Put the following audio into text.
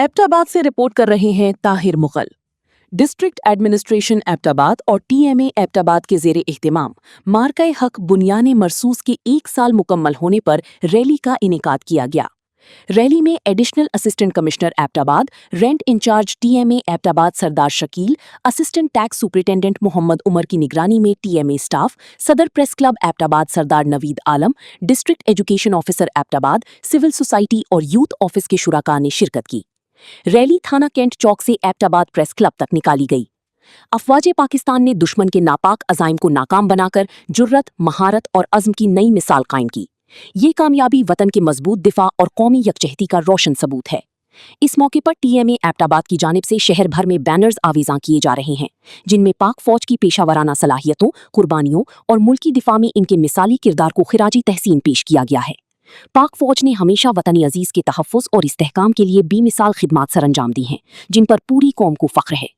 एबटाबाद से रिपोर्ट कर रहे हैं ताहिर मुगल। डिस्ट्रिक्ट एडमिनिस्ट्रेशन एबटाबाद और टीएमए एबटाबाद के ज़ेरे इह्तिमाम मार्का हक बुनियाने मरसूस के 1 साल मुकम्मल होने पर रैली का इनेकाद किया गया। रैली में additional assistant commissioner Abbottabad, rent in charge TMA Abbottabad Sardar Shakeel, assistant tax superintendent Mohammad Umar की निगरानी में टीएमए स्टाफ, सदर press club Abbottabad Sardar Naveed Alam, district education officer Abbottabad, civil society और यूथ ऑफिस के शुराका ने शिरकत की। रैली थाना कैंट चौक से एबटाबाद प्रेस क्लब तक निकाली गई। अफवाज पाकिस्तान ने दुश्मन के नापाक अज़ाइम को नाकाम बनाकर जुर्रत, महारत और अज़्म की नई मिसाल कायम की। ये कामयाबी वतन के मजबूत दिफा और कौमी यकजहती का रोशन सबूत है। इस मौके पर टीएमए एबटाबाद की जानिब से शहर भर में बैनर्स आवीज़ां किए जा रहे हैं, जिनमें पाक फौज की पेशावराना सलाहियतों, कुर्बानियों और मुल्की दिफा में इनके मिसाली किरदार को खिराजी तहसीन पेश किया गया है। पाक फौज ने हमेशा वतनी अजीज के तहफ़्फ़ुज़ और इस्तेहकाम के लिए बेमिसाल खिदमात सरअंजाम दी हैं, जिन पर पूरी कौम को फ़ख्र है।